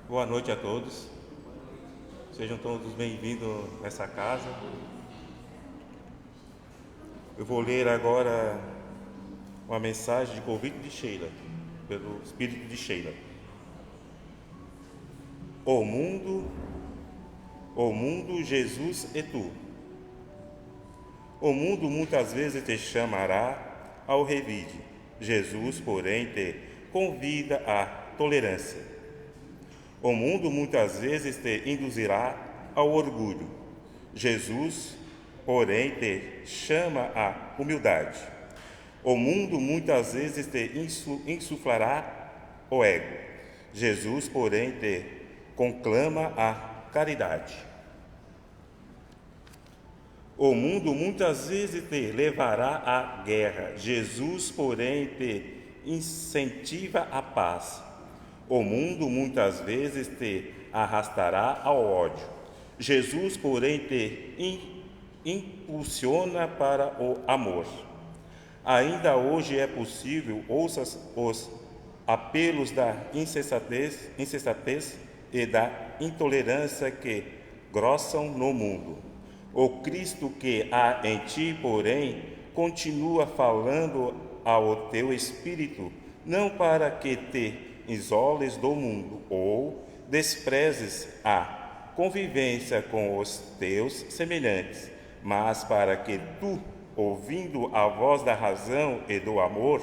Boa noite a todos. Sejam todos bem-vindos nessa casa. Eu vou ler agora uma mensagem de convite de Sheila, pelo Espírito de Sheila. O mundo, Jesus e tu. O mundo muitas vezes te chamará ao revide. Jesus, porém, te convida à tolerância. O mundo muitas vezes te induzirá ao orgulho. Jesus, porém, te chama à humildade. O mundo muitas vezes te insuflará o ego. Jesus, porém, te conclama a caridade. O mundo muitas vezes te levará à guerra. Jesus, porém, te incentiva a paz. O mundo muitas vezes te arrastará ao ódio. Jesus, porém, te impulsiona para o amor. Ainda hoje é possível, ouças os apelos da insensatez e da intolerância que grossam no mundo. O Cristo que há em ti, porém, continua falando ao teu espírito, não para que te isoles do mundo ou desprezes a convivência com os teus semelhantes, mas para que tu, ouvindo a voz da razão e do amor,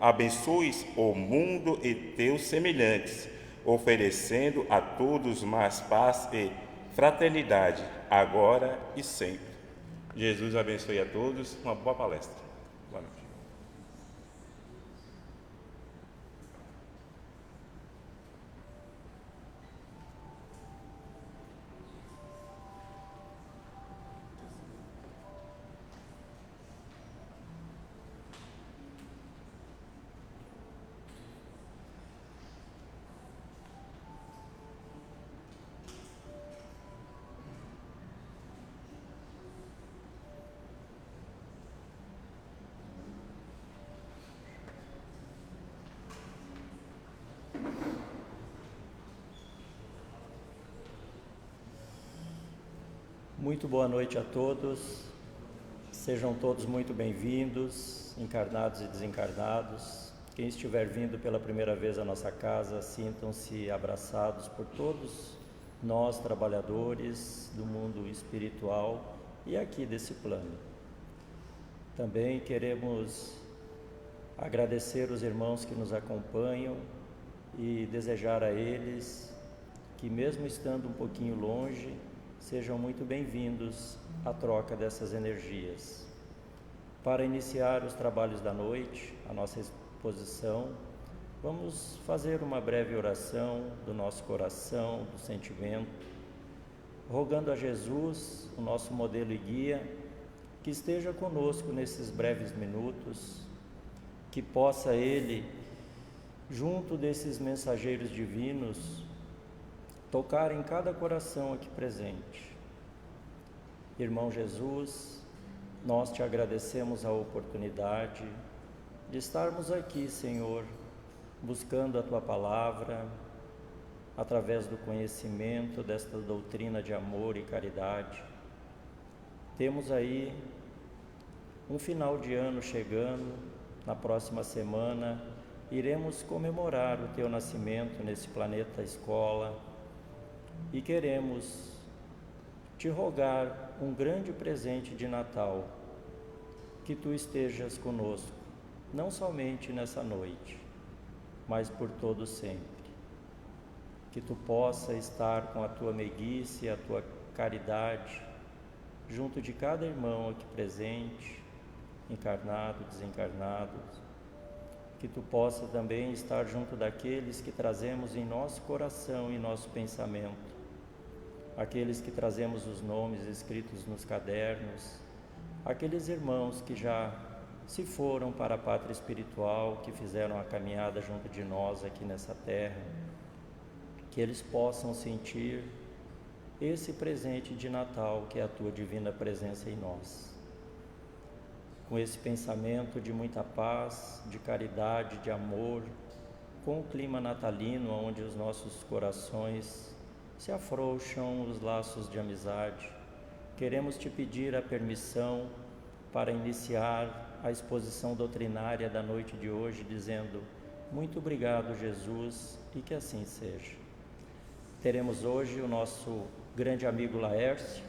abençoes o mundo e teus semelhantes, oferecendo a todos mais paz e fraternidade, agora e sempre. Jesus abençoe a todos. Uma boa palestra. Boa noite. Muito boa noite a todos, sejam todos muito bem-vindos, encarnados e desencarnados. Quem estiver vindo pela primeira vez à nossa casa, sintam-se abraçados por todos nós, trabalhadores do mundo espiritual e aqui desse plano. Também queremos agradecer os irmãos que nos acompanham e desejar a eles que, mesmo estando um pouquinho longe, sejam muito bem-vindos à troca dessas energias. Para iniciar os trabalhos da noite, a nossa exposição, vamos fazer uma breve oração do nosso coração, do sentimento, rogando a Jesus, o nosso modelo e guia, que esteja conosco nesses breves minutos, que possa Ele, junto desses mensageiros divinos, tocar em cada coração aqui presente. Irmão Jesus, nós te agradecemos a oportunidade de estarmos aqui, Senhor, buscando a Tua Palavra, através do conhecimento desta doutrina de amor e caridade. Temos aí um final de ano chegando, na próxima semana iremos comemorar o Teu nascimento nesse planeta escola, e queremos te rogar um grande presente de Natal, que Tu estejas conosco, não somente nessa noite, mas por todo sempre. Que Tu possa estar com a Tua meiguice e a Tua caridade, junto de cada irmão aqui presente, encarnado, desencarnado. Que Tu possa também estar junto daqueles que trazemos em nosso coração e nosso pensamento, aqueles que trazemos os nomes escritos nos cadernos, aqueles irmãos que já se foram para a pátria espiritual, que fizeram a caminhada junto de nós aqui nessa terra, que eles possam sentir esse presente de Natal que é a Tua divina presença em nós. Com esse pensamento de muita paz, de caridade, de amor, com o clima natalino, onde os nossos corações se afrouxam os laços de amizade, queremos te pedir a permissão para iniciar a exposição doutrinária da noite de hoje, dizendo: muito obrigado, Jesus, e que assim seja. Teremos hoje o nosso grande amigo Laércio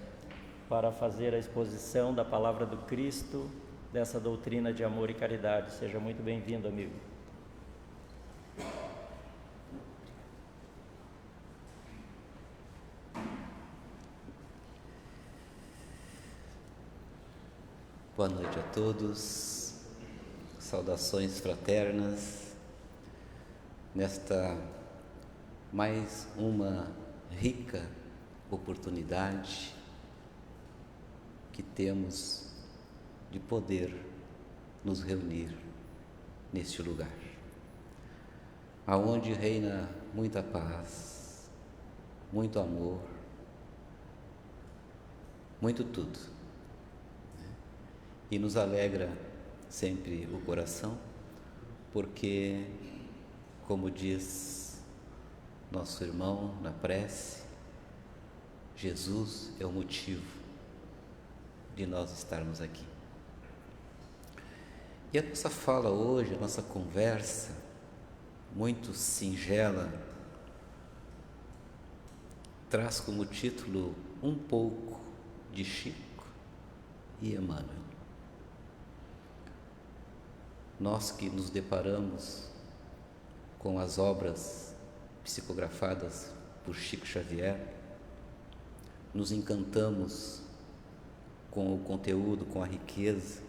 para fazer a exposição da palavra do Cristo, dessa doutrina de amor e caridade. Seja muito bem-vindo, amigo. Boa noite a todos, saudações fraternas, nesta mais uma rica oportunidade que temos de poder nos reunir neste lugar, aonde reina muita paz, muito amor, muito tudo. E nos alegra sempre o coração, porque, como diz nosso irmão na prece, Jesus é o motivo de nós estarmos aqui. E a nossa fala hoje, a nossa conversa, muito singela, traz como título um pouco de Chico e Emmanuel. Nós que nos deparamos com as obras psicografadas por Chico Xavier, nos encantamos com o conteúdo, com a riqueza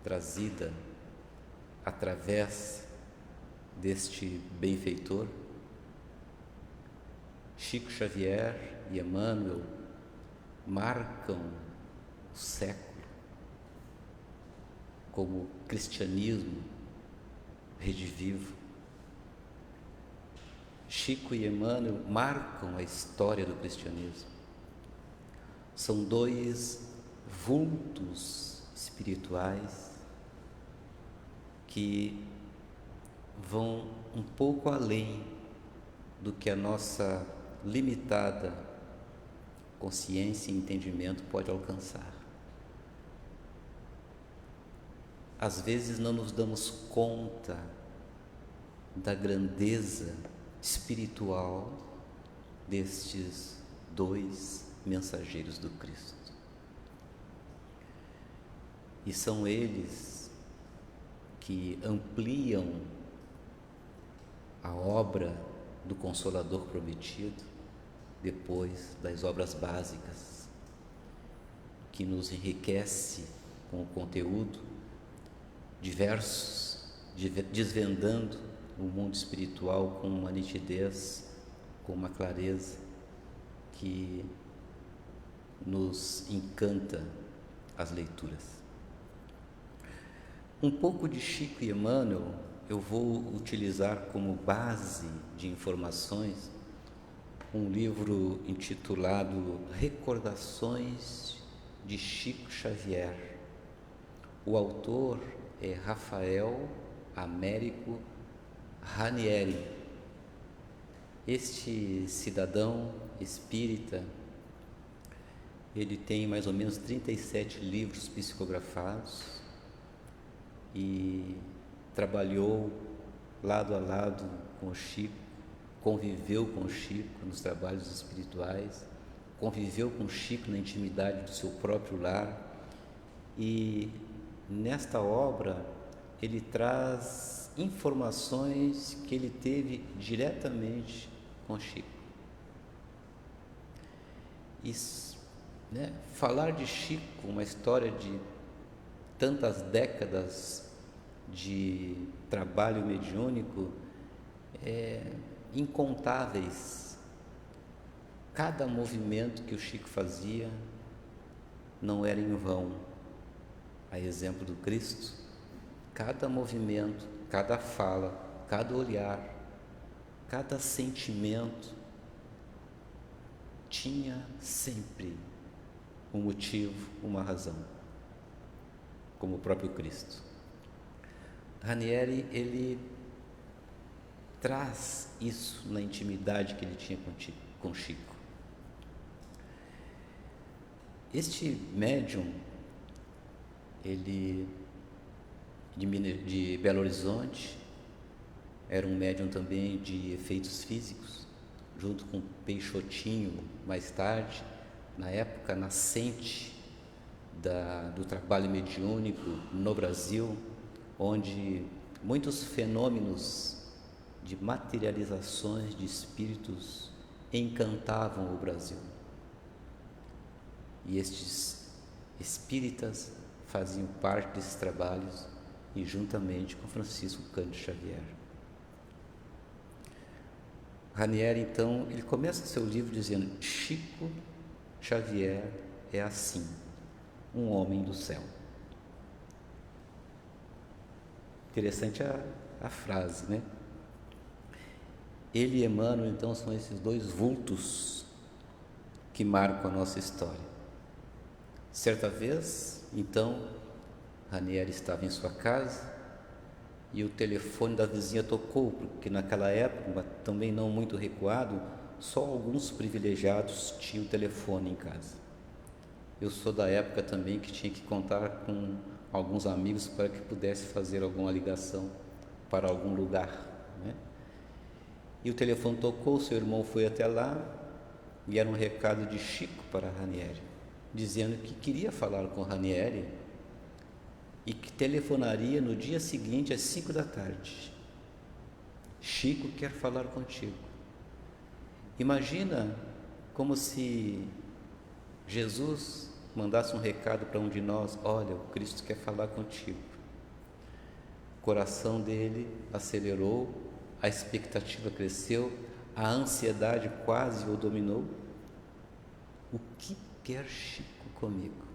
trazida através deste benfeitor. Chico Xavier e Emmanuel marcam o século como cristianismo redivivo. Chico e Emmanuel marcam a história do cristianismo. São dois vultos espirituais que vão um pouco além do que a nossa limitada consciência e entendimento pode alcançar. Às vezes não nos damos conta da grandeza espiritual destes dois mensageiros do Cristo. E são eles que ampliam a obra do Consolador prometido depois das obras básicas, que nos enriquece com o conteúdo diversos, desvendando o mundo espiritual com uma nitidez, com uma clareza que nos encanta as leituras. Um pouco de Chico e Emmanuel eu vou utilizar como base de informações um livro intitulado Recordações de Chico Xavier. O autor é Rafael Américo Ranieri. Este cidadão espírita, ele tem mais ou menos 37 livros psicografados e trabalhou lado a lado com o Chico, conviveu com o Chico nos trabalhos espirituais, conviveu com o Chico na intimidade do seu próprio lar, e nesta obra ele traz informações que ele teve diretamente com o Chico. Isso, falar de Chico, uma história de tantas décadas de trabalho mediúnico, incontáveis. Cada movimento que o Chico fazia não era em vão. A exemplo do Cristo, cada movimento, cada fala, cada olhar, cada sentimento tinha sempre um motivo, uma razão, como o próprio Cristo. Ranieri, ele traz isso na intimidade que ele tinha com Chico. Este médium, ele de Belo Horizonte, era um médium também de efeitos físicos, junto com Peixotinho, mais tarde, na época nascente do trabalho mediúnico no Brasil, onde muitos fenômenos de materializações de espíritos encantavam o Brasil. E estes espíritas faziam parte desses trabalhos, e juntamente com Francisco Cândido Xavier. Ranieri, então, ele começa seu livro dizendo: Chico Xavier é assim, um homem do céu. Interessante a frase, né? Ele e Emmanuel, então, são esses dois vultos que marcam a nossa história. Certa vez, então, Ranieri estava em sua casa e o telefone da vizinha tocou, porque naquela época, mas também não muito recuado, só alguns privilegiados tinham telefone em casa. Eu sou da época também que tinha que contar com alguns amigos para que pudesse fazer alguma ligação para algum lugar, né? E o telefone tocou, seu irmão foi até lá e era um recado de Chico para Ranieri, dizendo que queria falar com Ranieri e que telefonaria no dia seguinte às 5 da tarde. Chico quer falar contigo. Imagina como se Jesus mandasse um recado para um de nós: olha, o Cristo quer falar contigo. O coração dele acelerou, a expectativa cresceu, a ansiedade quase o dominou. O que quer Chico comigo?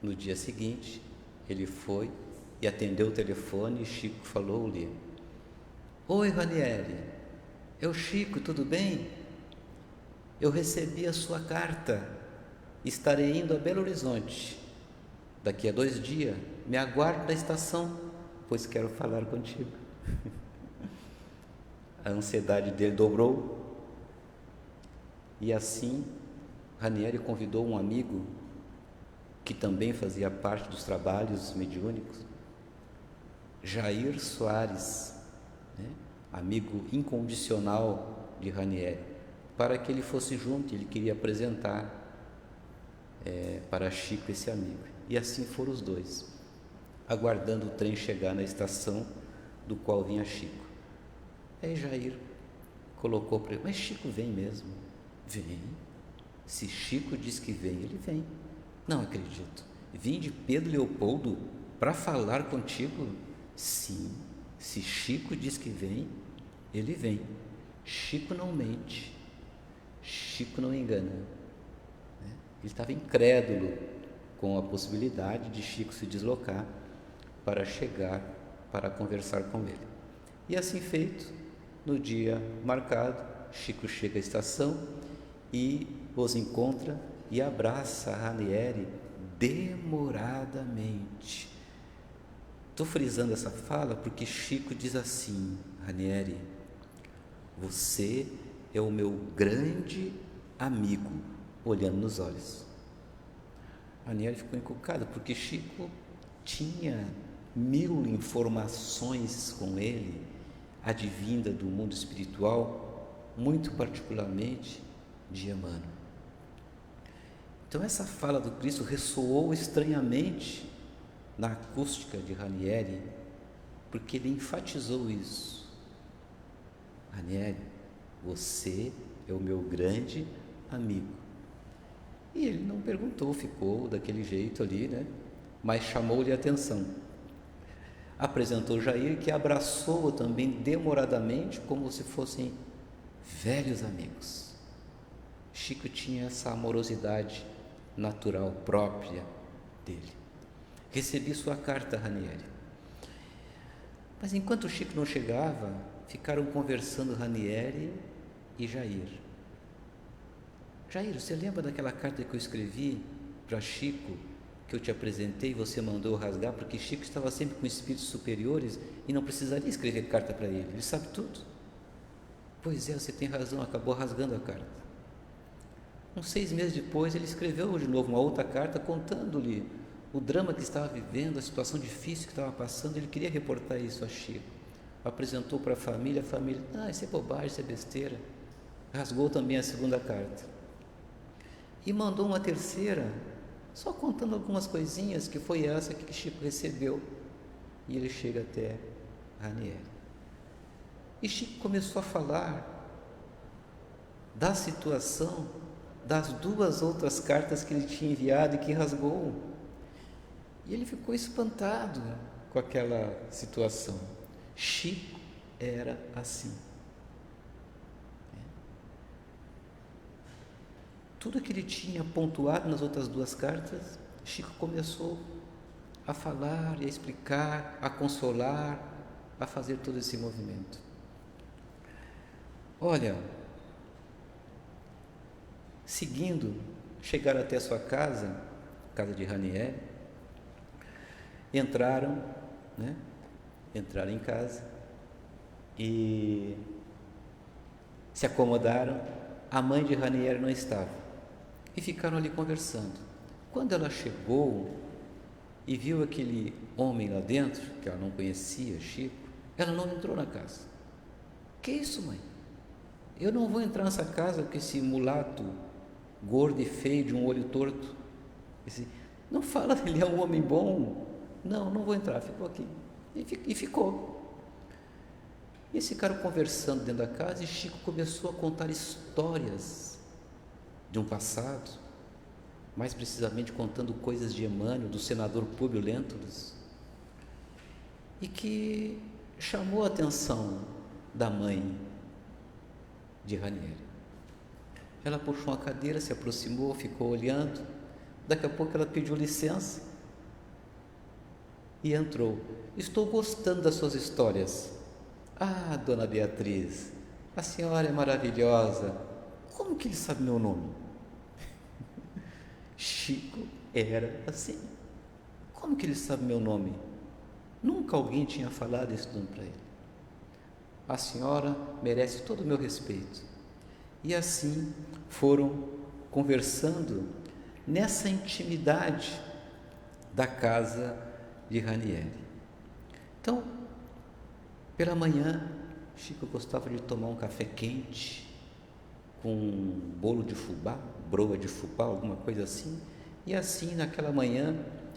No dia seguinte, ele foi e atendeu o telefone e Chico falou-lhe: oi, Ranieri, é o Chico, tudo bem? Eu recebi a sua carta, estarei indo a Belo Horizonte. Daqui a 2 dias, me aguarde na estação, pois quero falar contigo. A ansiedade dele dobrou e assim Ranieri convidou um amigo que também fazia parte dos trabalhos mediúnicos, Jair Soares, né? Amigo incondicional de Ranieri, para que ele fosse junto. Ele queria apresentar para Chico esse amigo. E assim foram os dois, aguardando o trem chegar na estação do qual vinha Chico. Aí Jair colocou para ele: mas Chico vem mesmo? Vem. Se Chico diz que vem, ele vem. Não acredito. Vim de Pedro Leopoldo para falar contigo? Sim. Se Chico diz que vem, ele vem. Chico não mente. Chico não engana. Ele estava incrédulo com a possibilidade de Chico se deslocar para chegar, para conversar com ele. E assim feito, no dia marcado, Chico chega à estação e os encontra e abraça Ranieri demoradamente. Estou frisando essa fala porque Chico diz assim: Ranieri, você é o meu grande amigo, olhando nos olhos. Ranieri ficou encucado porque Chico tinha 1000 informações com ele, advinda do mundo espiritual, muito particularmente de Emmanuel. Então essa fala do Cristo ressoou estranhamente na acústica de Ranieri, porque ele enfatizou isso. Ranieri, você é o meu grande amigo. E ele não perguntou, ficou daquele jeito ali, né? Mas chamou-lhe a atenção. Apresentou Jair, que abraçou-o também demoradamente, como se fossem velhos amigos. Chico tinha essa amorosidade natural, própria dele. Recebi sua carta, Ranieri. Mas enquanto Chico não chegava, ficaram conversando Ranieri e Jair. Jair, você lembra daquela carta que eu escrevi para Chico, que eu te apresentei, você mandou rasgar, porque Chico estava sempre com espíritos superiores e não precisaria escrever carta para ele sabe tudo. Pois é, você tem razão, acabou rasgando a carta. Uns 6 meses depois, ele escreveu de novo uma outra carta contando-lhe o drama que estava vivendo, a situação difícil que estava passando. Ele queria reportar isso a Chico. Apresentou para a família, isso é bobagem, isso é besteira. Rasgou também a segunda carta. E mandou uma terceira, só contando algumas coisinhas, que foi essa que Chico recebeu. E ele chega até Ranieri. E Chico começou a falar da situação das 2 outras cartas que ele tinha enviado e que rasgou. E ele ficou espantado com aquela situação. Chico era assim. Tudo que ele tinha pontuado nas outras 2 cartas, Chico começou a falar, a explicar, a consolar, a fazer todo esse movimento. Olha, seguindo, chegaram até a sua casa, casa de Ranieri, entraram em casa e se acomodaram. A mãe de Ranieri não estava e ficaram ali conversando. Quando ela chegou e viu aquele homem lá dentro, que ela não conhecia, Chico, ela não entrou na casa. Que isso, mãe? Eu não vou entrar nessa casa com esse mulato gordo e feio, de um olho torto. Não fala, ele é um homem bom. Não vou entrar. Ficou aqui. E ficou. E eles ficaram conversando dentro da casa e Chico começou a contar histórias de um passado, mais precisamente contando coisas de Emmanuel, do senador Públio Lentulus, e que chamou a atenção da mãe de Ranieri. Ela puxou uma cadeira, se aproximou, ficou olhando. Daqui a pouco ela pediu licença e entrou. Estou gostando das suas histórias. Ah, dona Beatriz, a senhora é maravilhosa. Como que ele sabe meu nome? Chico era assim. Como que ele sabe meu nome? Nunca alguém tinha falado esse nome para ele. A senhora merece todo o meu respeito. E assim foram conversando nessa intimidade da casa de Ranieri. Então, pela manhã, Chico gostava de tomar um café quente com um bolo de fubá, broa de fubá, alguma coisa assim. E assim, naquela manhã,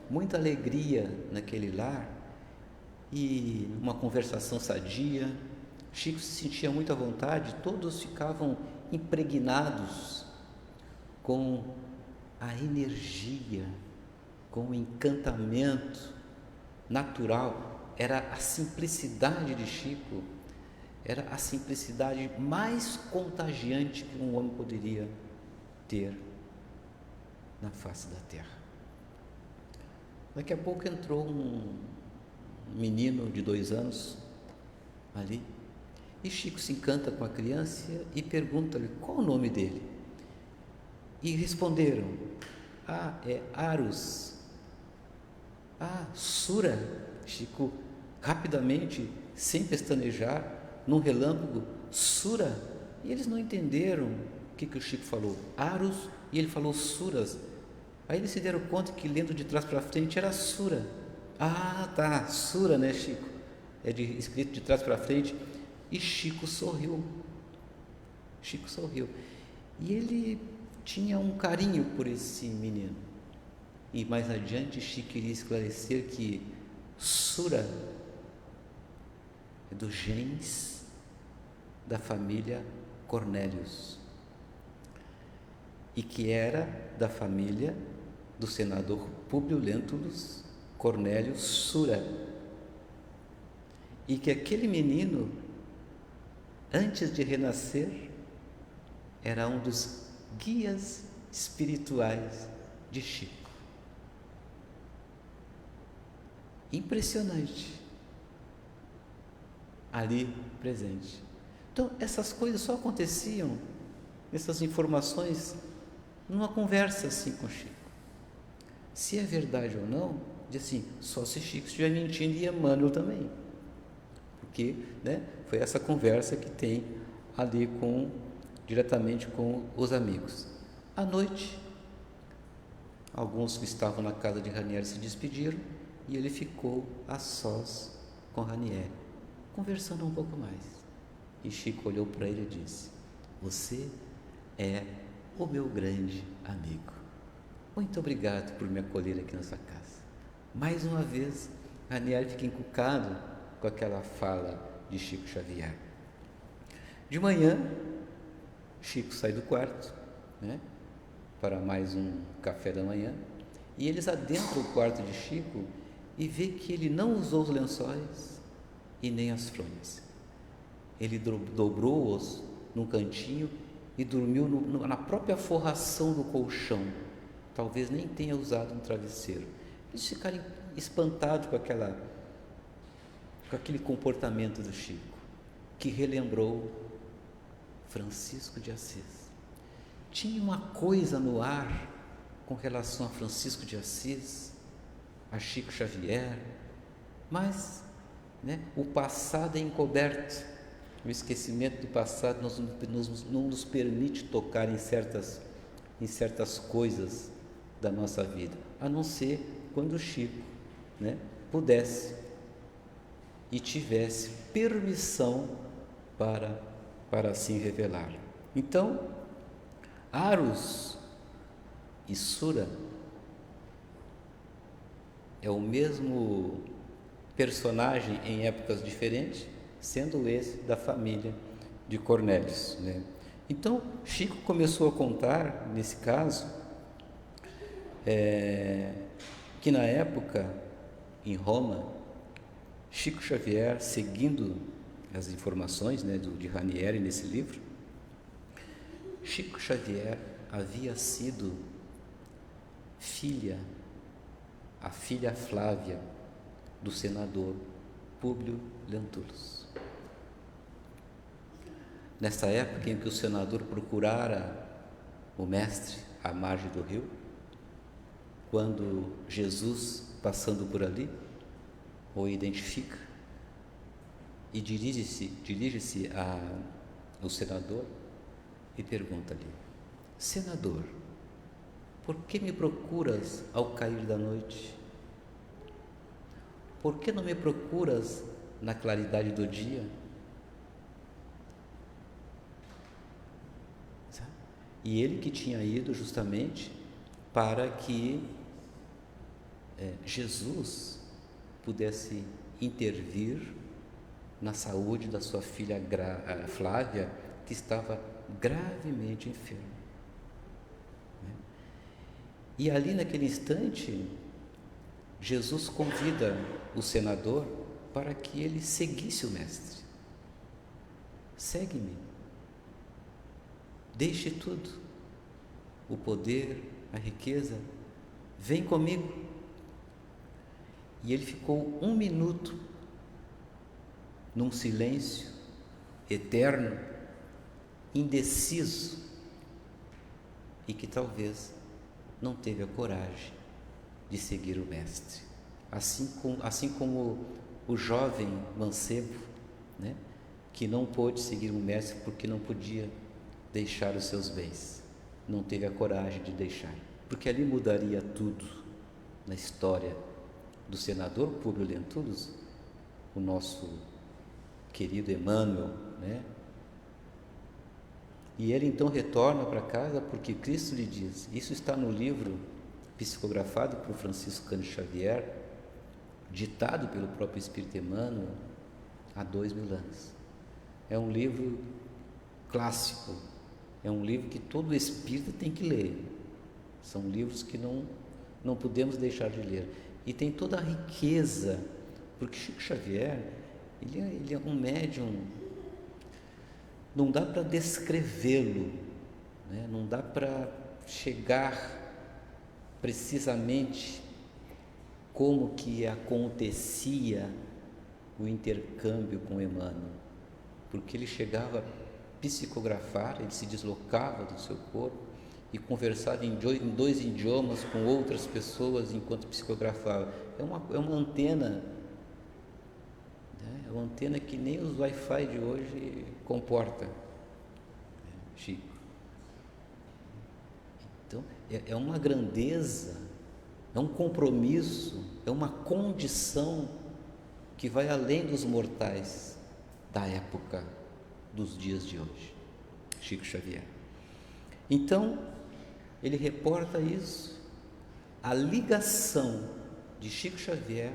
muita alegria naquele lar e uma conversação sadia. Chico se sentia muito à vontade, todos ficavam impregnados com a energia, com o encantamento natural. Era a simplicidade de Chico, era a simplicidade mais contagiante que um homem poderia ter na face da terra. Daqui a pouco entrou um menino de 2 anos ali, e Chico se encanta com a criança e pergunta-lhe qual o nome dele. E responderam: é Arus. Sura. Chico, rapidamente, sem pestanejar, num relâmpago, Sura. E eles não entenderam o que o Chico falou. Arus, e ele falou Suras. Aí eles se deram conta que, lendo de trás para frente, era Sura. Tá, Sura, né, Chico? É escrito de trás para frente. E Chico sorriu. E ele tinha um carinho por esse menino. E mais adiante, Chico queria esclarecer que Sura é do gens da família Cornélios, e que era da família do senador Públio Lentulus Cornélio Sura, e que aquele menino, antes de renascer, era um dos guias espirituais de Chico. Impressionante, ali presente. Então, essas coisas só aconteciam, essas informações, numa conversa assim com Chico. Se é verdade ou não, diz assim, só se Chico estiver mentindo e Emmanuel também. Porque, né, foi essa conversa que tem ali diretamente com os amigos. À noite, alguns que estavam na casa de Ranieri se despediram e ele ficou a sós com Ranieri, conversando um pouco mais. E Chico olhou para ele e disse: você é o meu grande amigo. Muito obrigado por me acolher aqui na sua casa. Mais uma vez, Ranieri fica encucado com aquela fala de Chico Xavier. De manhã, Chico sai do quarto, né, para mais um café da manhã, e eles adentram o quarto de Chico e vê que ele não usou os lençóis e nem as fronhas. Ele dobrou-os num cantinho e dormiu na própria forração do colchão. Talvez nem tenha usado um travesseiro. Eles ficaram espantados com aquele comportamento do Chico, que relembrou Francisco de Assis. Tinha uma coisa no ar com relação a Francisco de Assis, a Chico Xavier, mas, né, o passado é encoberto. O esquecimento do passado não nos permite tocar em certas coisas da nossa vida, a não ser quando o Chico, né, pudesse e tivesse permissão para assim revelar. Então, Aros e Sura é o mesmo personagem em épocas diferentes, sendo esse da família de Cornélios, né? Então, Chico começou a contar, nesse caso, que na época, em Roma, Chico Xavier, seguindo as informações, né, de Ranieri nesse livro, Chico Xavier havia sido a filha Flávia do senador Públio Lentulus. Nessa época em que o senador procurara o mestre à margem do rio, quando Jesus, passando por ali, o identifica e dirige-se ao senador e pergunta-lhe: senador, por que me procuras ao cair da noite? Por que não me procuras na claridade do dia? E ele que tinha ido justamente para que Jesus pudesse intervir na saúde da sua filha Flávia, que estava gravemente enferma. E ali naquele instante, Jesus convida o senador para que ele seguisse o mestre. Segue-me, deixe tudo, o poder, a riqueza, vem comigo. E ele ficou 1 minuto num silêncio eterno, indeciso, e que talvez não teve a coragem de seguir o mestre. Assim como o jovem mancebo, né, que não pôde seguir o mestre porque não podia deixar os seus bens, não teve a coragem de deixar, porque ali mudaria tudo na história do senador Públio Lentulus, o nosso querido Emmanuel, né? E ele então retorna para casa porque Cristo lhe diz, isso está no livro psicografado por Francisco Cândido Xavier, ditado pelo próprio Espírito Emmanuel há 2000 anos. É um livro clássico, é um livro que todo espírita tem que ler. São livros que não podemos deixar de ler. E tem toda a riqueza, porque Chico Xavier, ele é um médium, não dá para descrevê-lo, né? Não dá para chegar precisamente como que acontecia o intercâmbio com Emmanuel, porque ele chegava a psicografar, ele se deslocava do seu corpo e conversava em 2 idiomas com outras pessoas enquanto psicografava. É uma antena, né? É uma antena que nem os Wi-Fi de hoje comporta, Chico. Então, é uma grandeza, é um compromisso, é uma condição que vai além dos mortais da época dos dias de hoje, Chico Xavier. Então, ele reporta isso, a ligação de Chico Xavier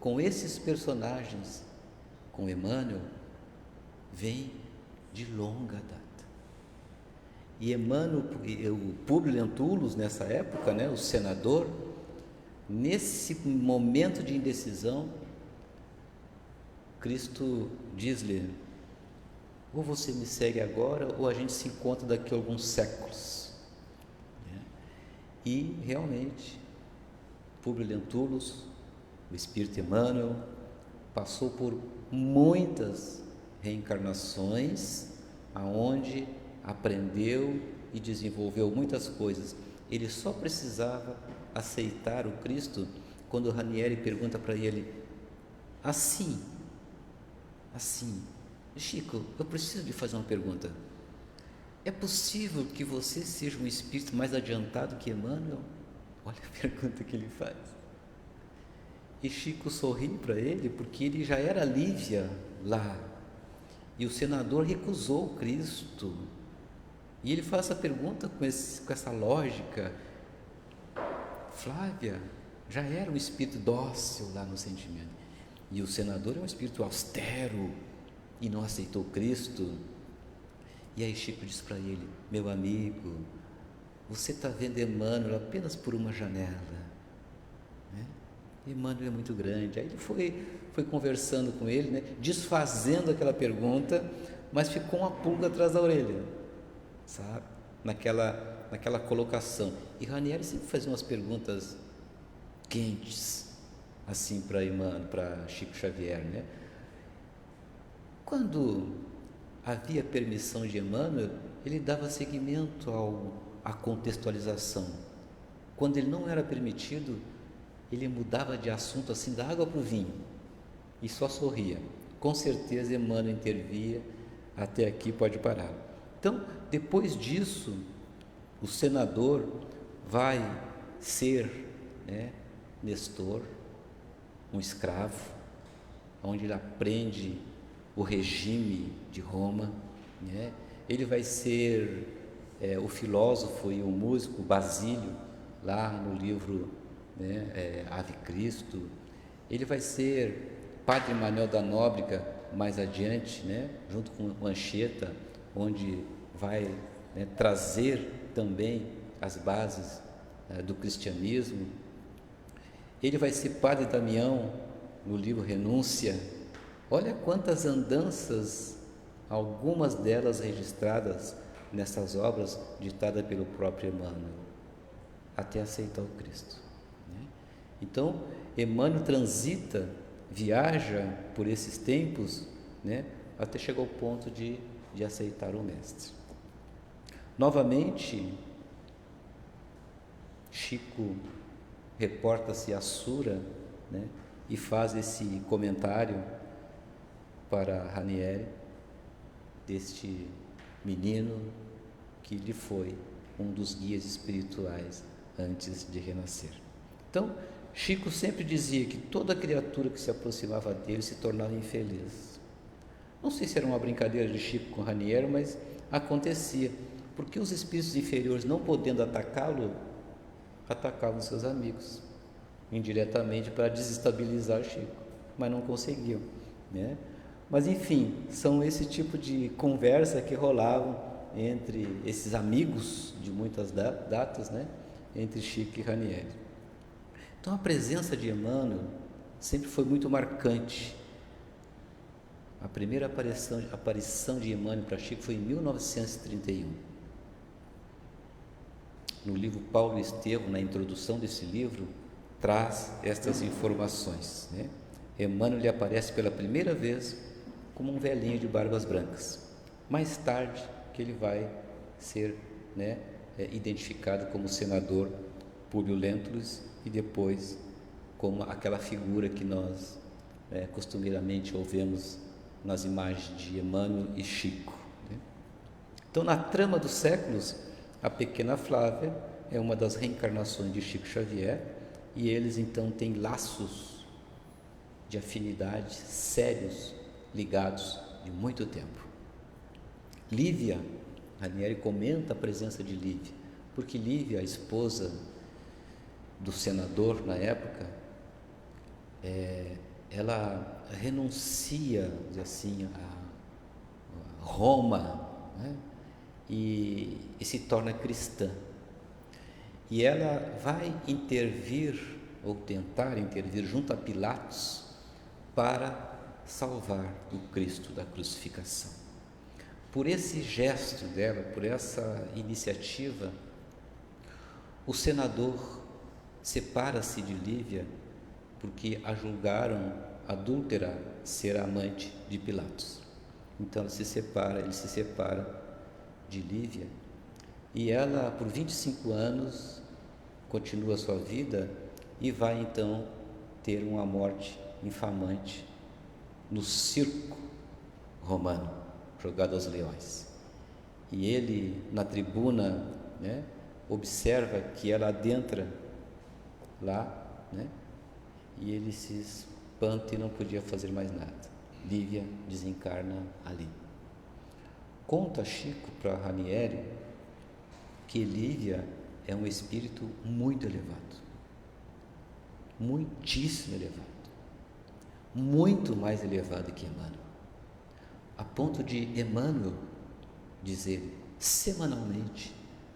com esses personagens, com Emmanuel, vem de longa data. E Emmanuel, o Públio Lentulus nessa época, né, o senador, nesse momento de indecisão, Cristo diz-lhe: ou você me segue agora, ou a gente se encontra daqui a alguns séculos. E realmente, Públio Lentulus, o Espírito Emmanuel, passou por muitas reencarnações, aonde aprendeu e desenvolveu muitas coisas. Ele só precisava aceitar o Cristo quando Ranieri pergunta para ele: assim, Chico, eu preciso de fazer uma pergunta. É possível que você seja um espírito mais adiantado que Emmanuel? Olha a pergunta que ele faz. E Chico sorri para ele, porque ele já era Lívia lá. E o senador recusou o Cristo. E ele faz essa pergunta com essa lógica. Flávia já era um espírito dócil lá no sentimento. E o senador é um espírito austero e não aceitou Cristo. E aí Chico diz para ele: meu amigo, você está vendo Emmanuel apenas por uma janela, né? Emmanuel é muito grande. Aí ele foi conversando com ele, né? Desfazendo aquela pergunta, mas ficou uma pulga atrás da orelha, sabe? Naquela colocação. E Ranieri sempre fazia umas perguntas quentes assim para Emmanuel, para Chico Xavier, né? Quando havia permissão de Emmanuel, ele dava seguimento à contextualização. Quando ele não era permitido, ele mudava de assunto assim, da água para o vinho, e só sorria. Com certeza Emmanuel intervia: até aqui pode parar. Então, depois disso, o senador vai ser, né, Nestor, um escravo, onde ele aprende o regime de Roma, né? Ele vai ser o filósofo e o músico Basílio, lá no livro, né, Ave Cristo. Ele vai ser Padre Manuel da Nóbrega mais adiante, né, junto com Anchieta, onde vai, né, trazer também as bases do cristianismo. Ele vai ser Padre Damião no livro Renúncia. Olha quantas andanças, algumas delas registradas nessas obras ditadas pelo próprio Emmanuel, até aceitar o Cristo, né? Então, Emmanuel transita, viaja por esses tempos, né, até chegar ao ponto de aceitar o Mestre. Novamente, Chico reporta-se a Sura, né, e faz esse comentário para Ranieri, deste menino que lhe foi um dos guias espirituais antes de renascer. Então, Chico sempre dizia que toda criatura que se aproximava dele se tornava infeliz. Não sei se era uma brincadeira de Chico com Ranieri, mas acontecia, porque os espíritos inferiores, não podendo atacá-lo, atacavam seus amigos, indiretamente, para desestabilizar Chico, mas não conseguiam, né? Mas enfim, são esse tipo de conversa que rolavam entre esses amigos de muitas datas, né? Entre Chico e Ranieri. Então a presença de Emmanuel sempre foi muito marcante. A primeira aparição de Emmanuel para Chico foi em 1931. No livro Paulo Estevam, na introdução desse livro, traz estas informações, né? Emmanuel lhe aparece pela primeira vez como um velhinho de barbas brancas. Mais tarde que ele vai ser, né, identificado como senador Públio Lentulus e depois como aquela figura que nós costumeiramente ouvemos nas imagens de Emmanuel e Chico, né? Então, na trama dos séculos, a pequena Flávia é uma das reencarnações de Chico Xavier e eles então têm laços de afinidade sérios, ligados de muito tempo. Lívia, Ranieri comenta a presença de Lívia, porque Lívia, a esposa do senador na época, ela renuncia, assim, a Roma, né? e se torna cristã. E ela vai intervir, ou tentar intervir, junto a Pilatos, para salvar o Cristo da crucificação. Por esse gesto dela, por essa iniciativa, o senador separa-se de Lívia, porque a julgaram adúltera ser amante de Pilatos. Então ele se separa de Lívia, e ela, por 25 anos, continua a sua vida e vai então ter uma morte infamante no circo romano, jogado aos leões. E ele, na tribuna, né, observa que ela adentra lá, né, e ele se espanta e não podia fazer mais nada. Lívia desencarna ali. Conta Chico para Ranieri que Lívia é um espírito muito elevado, muitíssimo elevado, muito mais elevado que Emmanuel, a ponto de Emmanuel dizer semanalmente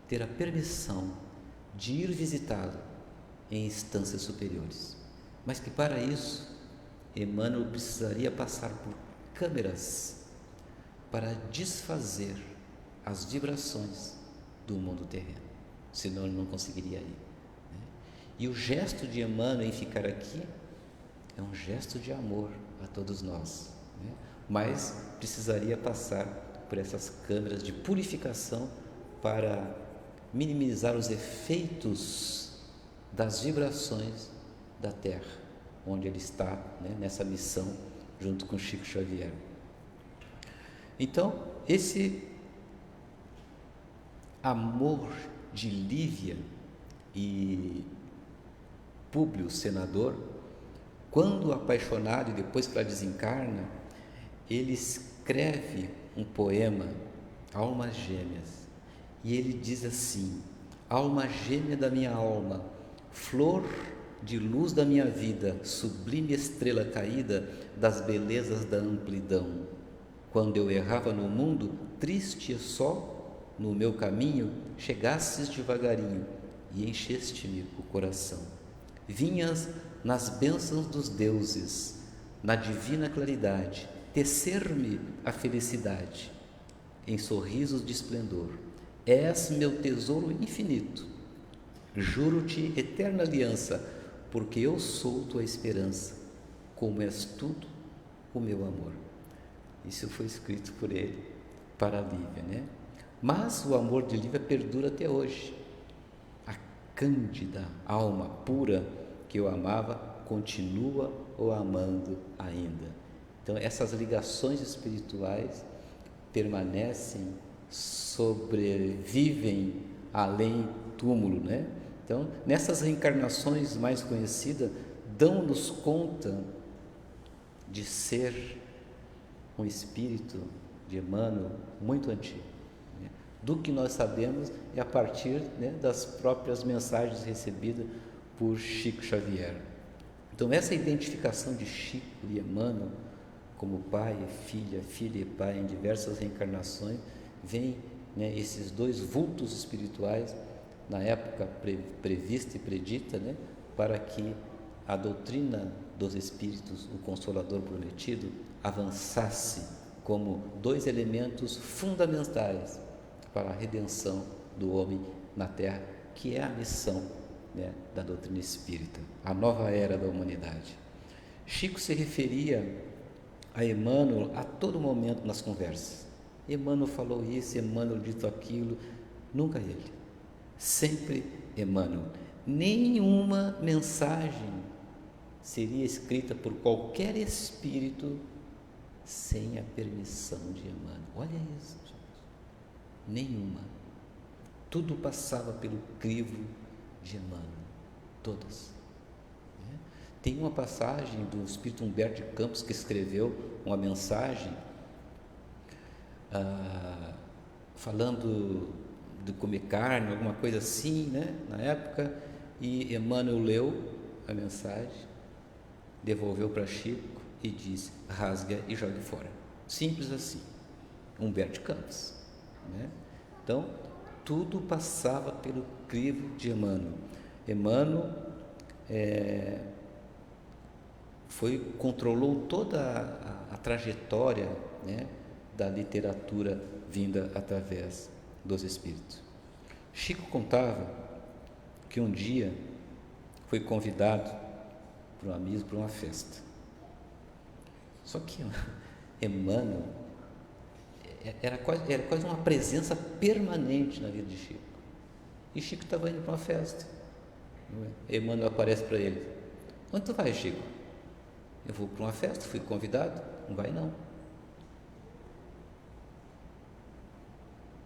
ter a permissão de ir visitá-lo em instâncias superiores, mas que para isso Emmanuel precisaria passar por câmeras para desfazer as vibrações do mundo terreno, senão ele não conseguiria ir, né? E o gesto de Emmanuel em ficar aqui é um gesto de amor a todos nós, né? Mas precisaria passar por essas câmeras de purificação para minimizar os efeitos das vibrações da Terra, onde ele está, né, nessa missão junto com Chico Xavier. Então, esse amor de Lívia e Públio, senador, quando apaixonado e depois que ela desencarna, ele escreve um poema, Almas Gêmeas, e ele diz assim: alma gêmea da minha alma, flor de luz da minha vida, sublime estrela caída das belezas da amplidão. Quando eu errava no mundo, triste e só, no meu caminho, chegasses devagarinho e encheste-me o coração. Vinhas nas bênçãos dos deuses, na divina claridade, tecer-me a felicidade, em sorrisos de esplendor. És meu tesouro infinito, juro-te eterna aliança, porque eu sou tua esperança, como és tudo o meu amor. Isso foi escrito por ele para Lívia, né? Mas o amor de Lívia perdura até hoje. A cândida alma pura que eu amava continua o amando ainda. Então essas ligações espirituais permanecem, sobrevivem além túmulo, né? Então, nessas reencarnações mais conhecidas, dão-nos conta de ser um espírito de Emmanuel muito antigo, né? Do que nós sabemos é a partir, né, das próprias mensagens recebidas por Chico Xavier. Então, essa identificação de Chico e Emmanuel como pai e filha, filha e pai em diversas reencarnações, vem, né, esses dois vultos espirituais na época prevista e predita, né, para que a doutrina dos Espíritos, o Consolador prometido, avançasse como dois elementos fundamentais para a redenção do homem na Terra, que é a missão, né, da doutrina espírita, a nova era da humanidade. Chico se referia a Emmanuel a todo momento nas conversas. Emmanuel falou isso, Emmanuel dito aquilo, nunca ele. sempre Emmanuel. Nenhuma mensagem seria escrita por qualquer espírito sem a permissão de Emmanuel. Olha isso, gente. Nenhuma. Tudo passava pelo crivo de Emmanuel. Todas. Tem uma passagem do espírito Humberto de Campos que escreveu uma mensagem falando de comer carne, alguma coisa assim, né, na época, e Emmanuel leu a mensagem, devolveu para Chico e disse: rasga e jogue fora. Simples assim. Humberto de Campos, né? Então, tudo passava pelo crivo de Emmanuel. Emmanuel controlou toda a trajetória, né, da literatura vinda através dos espíritos. Chico contava que um dia foi convidado por um amigo para uma festa. Só que Emmanuel era quase uma presença permanente na vida de Chico. E Chico estava indo para uma festa. Emmanuel aparece para ele: onde tu vai, Chico? Eu vou para uma festa, fui convidado. Não vai não.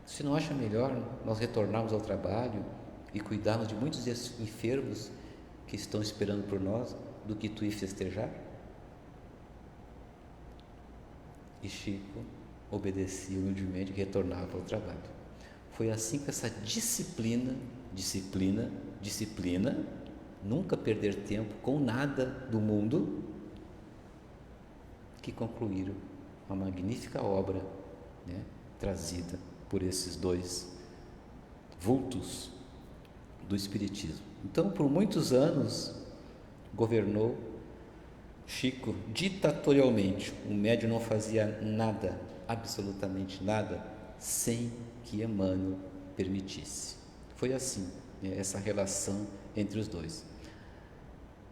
Se não acha melhor nós retornarmos ao trabalho e cuidarmos de muitos enfermos que estão esperando por nós, do que tu ir festejar? E Chico obedecia humildemente e retornava ao trabalho. Foi assim que essa disciplina, nunca perder tempo com nada do mundo, que concluíram a magnífica obra, né, trazida por esses dois vultos do Espiritismo. Então, por muitos anos, governou Chico ditatorialmente. O médium não fazia nada, absolutamente nada, sem que Emmanuel permitisse. Foi assim, né, essa relação entre os dois.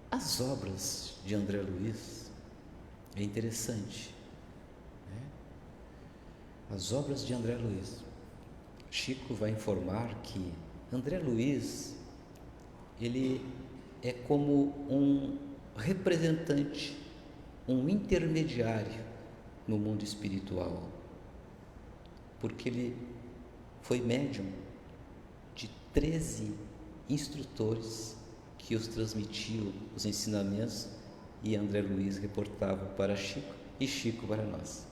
As obras de André Luiz é interessante, né? As obras de André Luiz. Chico vai informar que André Luiz, ele é como um representante, um intermediário no mundo espiritual, porque ele foi médium de 13 instrutores que os transmitiam os ensinamentos, e André Luiz reportava para Chico e Chico para nós.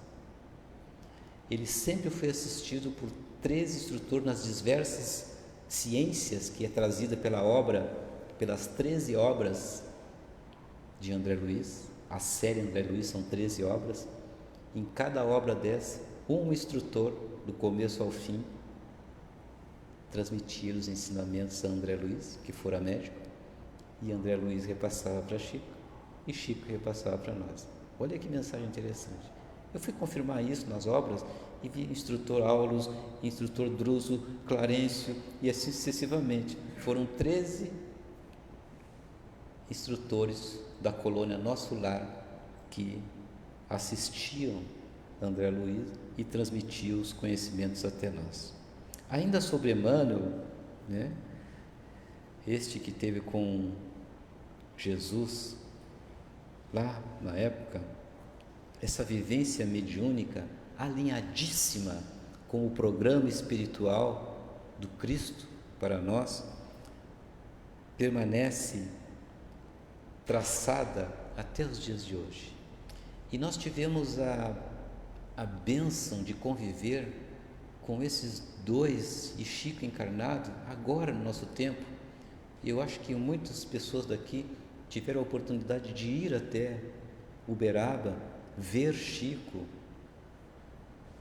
Ele sempre foi assistido por 13 instrutores nas diversas ciências que é trazida pela obra, pelas 13 obras de André Luiz. A série André Luiz são 13 obras. Em cada obra dessa, um instrutor, do começo ao fim, transmitia os ensinamentos a André Luiz, que fora médico, e André Luiz repassava para Chico e Chico repassava para nós. Olha que mensagem interessante. Eu fui confirmar isso nas obras e vi instrutor Aulos, instrutor Druso, Clarencio e assim sucessivamente. Foram 13 instrutores da colônia Nosso Lar que assistiam André Luiz e transmitiam os conhecimentos até nós. Ainda sobre Emmanuel, né, este que teve com Jesus lá na época, essa vivência mediúnica alinhadíssima com o programa espiritual do Cristo para nós, permanece traçada até os dias de hoje. E nós tivemos a bênção de conviver com esses dois, e Chico encarnado, agora no nosso tempo. E eu acho que muitas pessoas daqui tiveram a oportunidade de ir até Uberaba, ver Chico,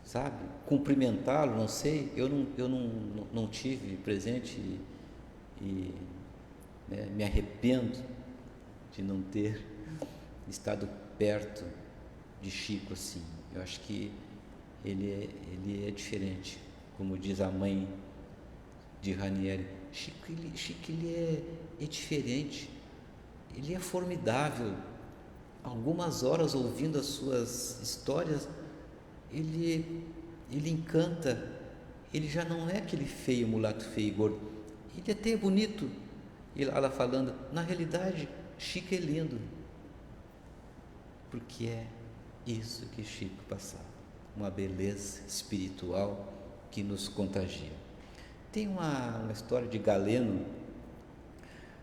sabe, cumprimentá-lo. Não sei, eu não tive presente e né, me arrependo de não ter estado perto de Chico assim. Eu acho que ele é diferente, como diz a mãe de Ranieri. Chico ele é diferente, ele é formidável. Algumas horas ouvindo as suas histórias, ele encanta. Ele já não é aquele feio, mulato feio e gordo. Ele até é bonito. E ela falando, na realidade, Chico é lindo. Porque é isso que Chico passava. Uma beleza espiritual que nos contagia. Tem uma história de Galeno.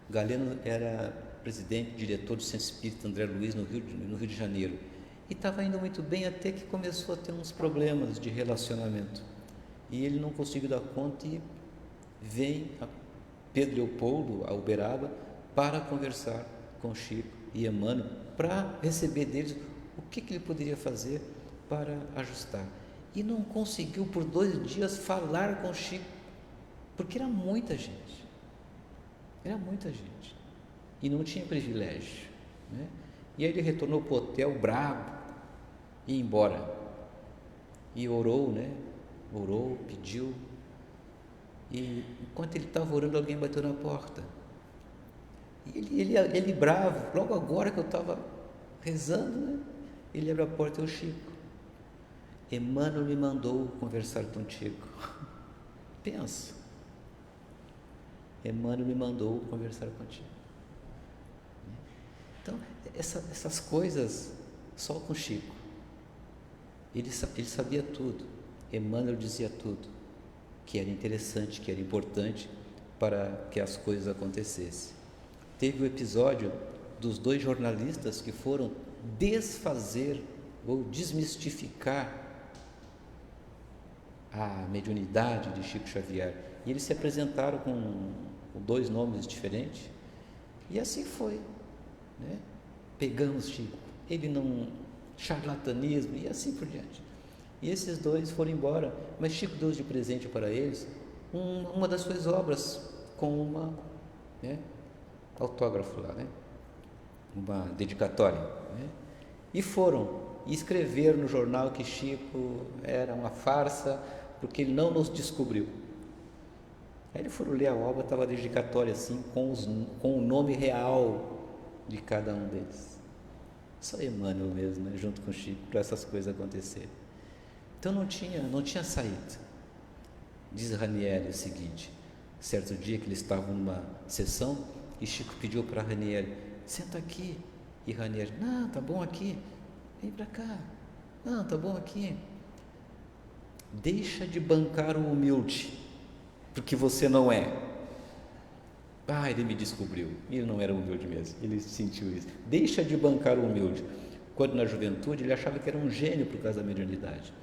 Galeno era presidente, diretor do Centro Espírita André Luiz no Rio de Janeiro. E estava indo muito bem até que começou a ter uns problemas de relacionamento. E ele não conseguiu dar conta e vem a Pedro Leopoldo, a Uberaba, para conversar com Chico e Emmanuel, para receber deles o que ele poderia fazer para ajustar. E não conseguiu por 2 dias falar com Chico, porque era muita gente. Era muita gente. E não tinha privilégio, né? E aí ele retornou para o hotel bravo e ia embora. E orou, né? Orou, pediu. E enquanto ele estava orando, alguém bateu na porta. E ele bravo, logo agora que eu estava rezando, né? Ele abre a porta, é o Chico. Emmanuel me mandou conversar contigo. Pensa. Emmanuel me mandou conversar contigo. Então, essas coisas, só com Chico. Ele sabia tudo. Emmanuel dizia tudo, que era interessante, que era importante para que as coisas acontecessem. Teve o episódio dos 2 jornalistas que foram desfazer ou desmistificar a mediunidade de Chico Xavier. E eles se apresentaram com 2 nomes diferentes. E assim foi, né? Pegamos Chico, ele não, charlatanismo e assim por diante. E esses 2 foram embora, mas Chico deu de presente para eles uma das suas obras com uma, né, autógrafo lá, né, uma dedicatória, né? E foram e escreveram no jornal que Chico era uma farsa porque ele não nos descobriu. Aí eles foram ler a obra, estava a dedicatória assim, com o nome real de cada um deles. Só Emmanuel mesmo, né, junto com Chico, para essas coisas acontecerem. Então não tinha saída. Diz Ranieri o seguinte: certo dia que eles estavam numa sessão e Chico pediu para Ranieri, senta aqui. E Ranieri, não, tá bom aqui, vem para cá, não, tá bom aqui. Deixa de bancar o humilde, porque você não é. Ele me descobriu, ele não era humilde mesmo, ele sentiu isso. Deixa de bancar o humilde. Quando na juventude ele achava que era um gênio por causa da mediunidade.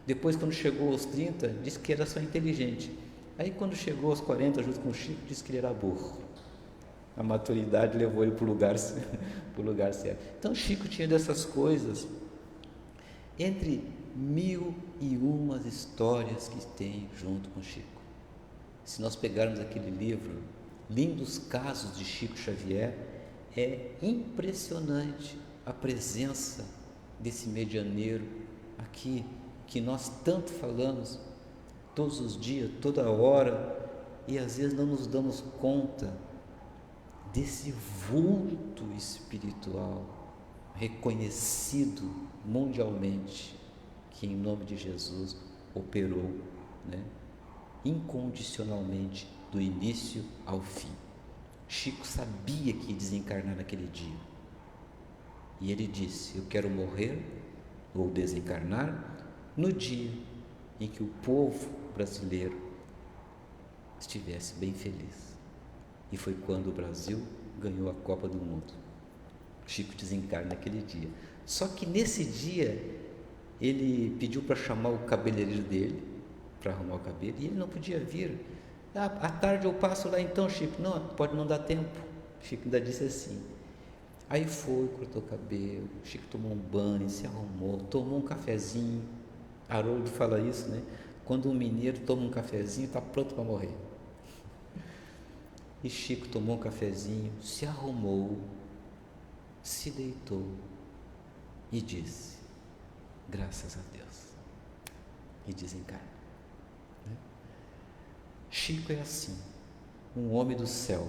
Depois, quando chegou aos 30, disse que era só inteligente. Aí quando chegou aos 40, junto com o Chico, disse que ele era burro. A maturidade levou ele para o lugar certo. Então Chico tinha dessas coisas, entre 1001 histórias que tem junto com Chico. Se nós pegarmos aquele livro, Lindos Casos de Chico Xavier, é impressionante a presença desse medianeiro aqui, que nós tanto falamos todos os dias, toda hora, e às vezes não nos damos conta desse vulto espiritual reconhecido mundialmente, que em nome de Jesus operou, né, incondicionalmente do início ao fim. Chico sabia que ia desencarnar naquele dia, e ele disse: eu quero morrer ou desencarnar no dia em que o povo brasileiro estivesse bem feliz. E foi quando o Brasil ganhou a Copa do Mundo. Chico desencarna naquele dia. Só que nesse dia ele pediu para chamar o cabeleireiro dele para arrumar o cabelo, e ele não podia vir. À tarde eu passo lá então, Chico. Não, pode não dar tempo. Chico ainda disse assim. Aí foi, cortou o cabelo, Chico tomou um banho, se arrumou, tomou um cafezinho. Haroldo fala isso, né? Quando um mineiro toma um cafezinho, está pronto para morrer. E Chico tomou um cafezinho, se arrumou, se deitou e disse: graças a Deus. E desencarna. Né? Chico é assim, um homem do céu.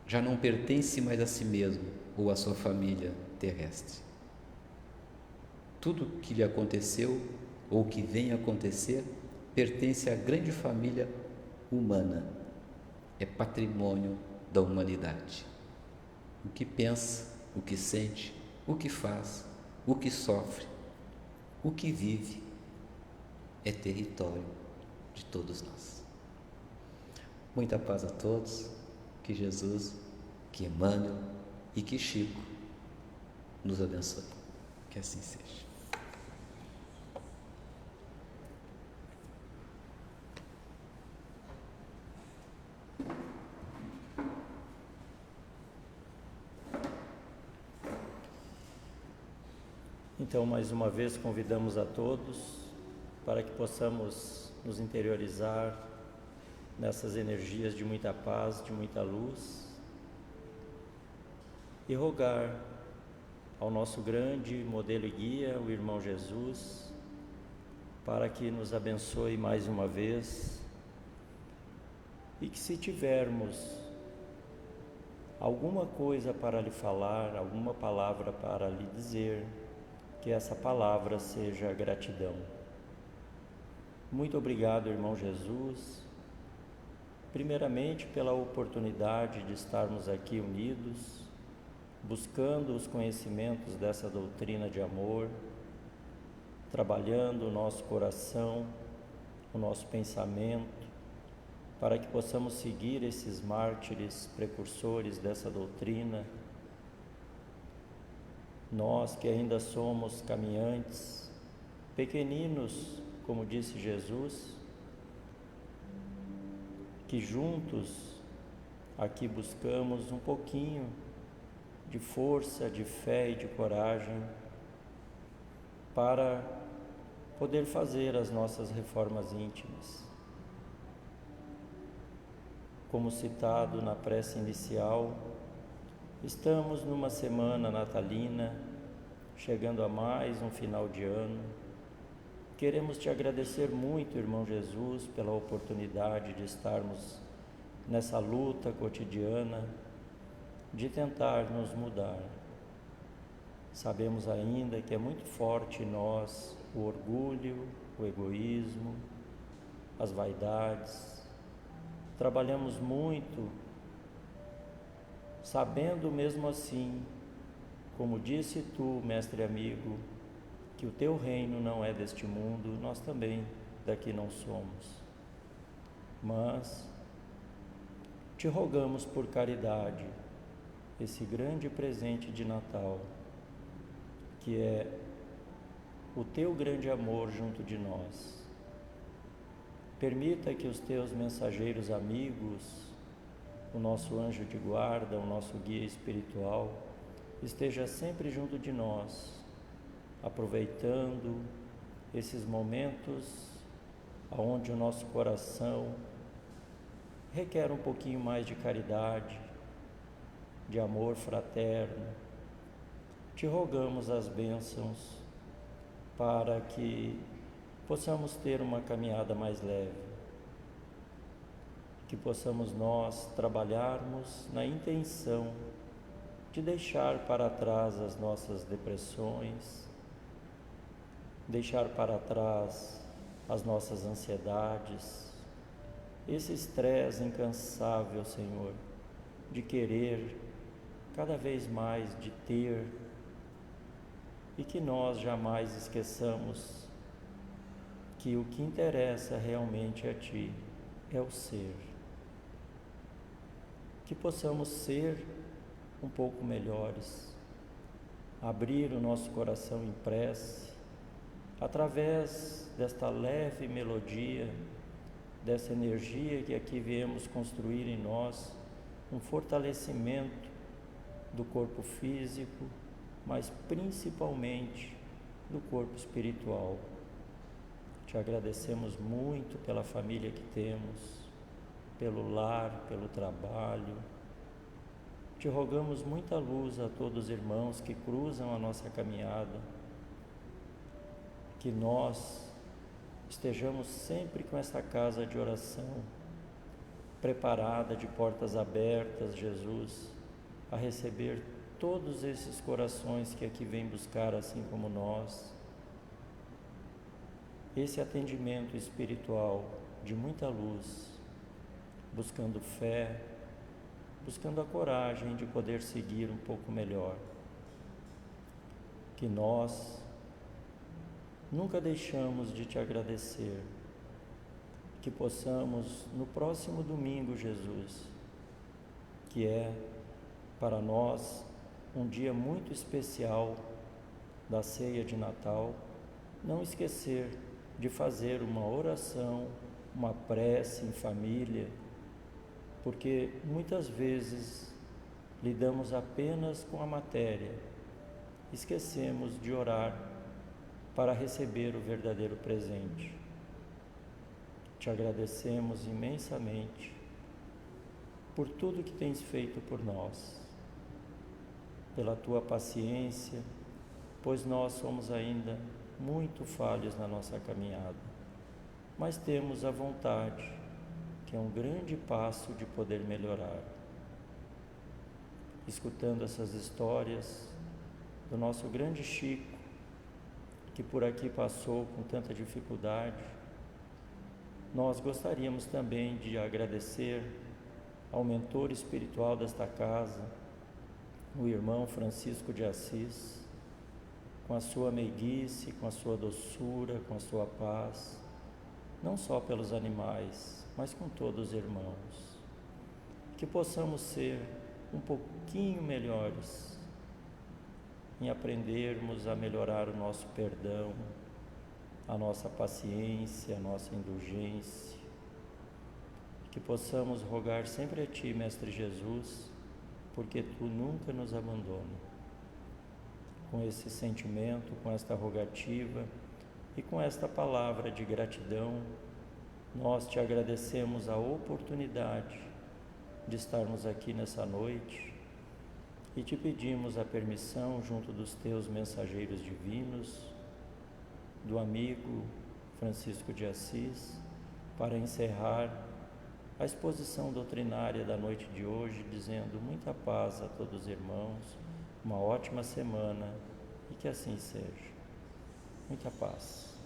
Já não pertence mais a si mesmo ou à sua família terrestre. Tudo que lhe aconteceu ou que vem a acontecer pertence à grande família humana, é patrimônio da humanidade. O que pensa, o que sente, o que faz, o que sofre, o que vive é território de todos nós. Muita paz a todos, que Jesus, que Emmanuel e que Chico nos abençoe. Que assim seja. Então, mais uma vez, convidamos a todos para que possamos nos interiorizar nessas energias de muita paz, de muita luz, e rogar ao nosso grande modelo e guia, o Irmão Jesus, para que nos abençoe mais uma vez e que, se tivermos alguma coisa para lhe falar, alguma palavra para lhe dizer, que essa palavra seja gratidão. Muito obrigado, Irmão Jesus, primeiramente pela oportunidade de estarmos aqui unidos, buscando os conhecimentos dessa doutrina de amor, trabalhando o nosso coração, o nosso pensamento, para que possamos seguir esses mártires precursores dessa doutrina. Nós que ainda somos caminhantes, pequeninos, como disse Jesus, que juntos aqui buscamos um pouquinho de força, de fé e de coragem para poder fazer as nossas reformas íntimas. Como citado na prece inicial, estamos numa semana natalina, chegando a mais um final de ano. Queremos te agradecer muito, Irmão Jesus, pela oportunidade de estarmos nessa luta cotidiana de tentar nos mudar. Sabemos ainda que é muito forte em nós o orgulho, o egoísmo, as vaidades. Trabalhamos muito, sabendo mesmo assim, como disse tu, mestre amigo, que o teu reino não é deste mundo, nós também daqui não somos. Mas te rogamos por caridade, esse grande presente de Natal, que é o teu grande amor junto de nós. Permita que os teus mensageiros amigos, o nosso anjo de guarda, o nosso guia espiritual, esteja sempre junto de nós, aproveitando esses momentos onde o nosso coração requer um pouquinho mais de caridade, de amor fraterno. Te rogamos as bênçãos para que possamos ter uma caminhada mais leve, que possamos nós trabalharmos na intenção de deixar para trás as nossas depressões, deixar para trás as nossas ansiedades, esse estresse incansável, Senhor, de querer cada vez mais, de ter, e que nós jamais esqueçamos que o que interessa realmente a Ti é o ser. Que possamos ser um pouco melhores, abrir o nosso coração em prece, através desta leve melodia, dessa energia que aqui viemos construir em nós, um fortalecimento do corpo físico, mas principalmente do corpo espiritual. Te agradecemos muito pela família que temos, pelo lar, pelo trabalho. Te rogamos muita luz a todos os irmãos que cruzam a nossa caminhada, que nós estejamos sempre com essa casa de oração preparada, de portas abertas, Jesus, a receber todos esses corações que aqui vêm buscar, assim como nós, esse atendimento espiritual de muita luz, buscando fé, buscando a coragem de poder seguir um pouco melhor. Que nós nunca deixamos de te agradecer, que possamos no próximo domingo, Jesus, que é para nós um dia muito especial da ceia de Natal, não esquecer de fazer uma oração, uma prece em família, porque muitas vezes lidamos apenas com a matéria, esquecemos de orar para receber o verdadeiro presente. Te agradecemos imensamente por tudo que tens feito por nós, pela tua paciência, pois nós somos ainda muito falhos na nossa caminhada, mas temos a vontade, que é um grande passo de poder melhorar. Escutando essas histórias do nosso grande Chico, que por aqui passou com tanta dificuldade, nós gostaríamos também de agradecer ao mentor espiritual desta casa, o irmão Francisco de Assis, com a sua meiguice, com a sua doçura, com a sua paz, não só pelos animais, mas com todos os irmãos. Que possamos ser um pouquinho melhores em aprendermos a melhorar o nosso perdão, a nossa paciência, a nossa indulgência. Que possamos rogar sempre a Ti, Mestre Jesus, porque Tu nunca nos abandona. Com esse sentimento, com esta rogativa e com esta palavra de gratidão, nós Te agradecemos a oportunidade de estarmos aqui nessa noite e Te pedimos a permissão junto dos Teus mensageiros divinos, do amigo Francisco de Assis, para encerrar a exposição doutrinária da noite de hoje, dizendo muita paz a todos os irmãos, uma ótima semana e que assim seja. Muita paz.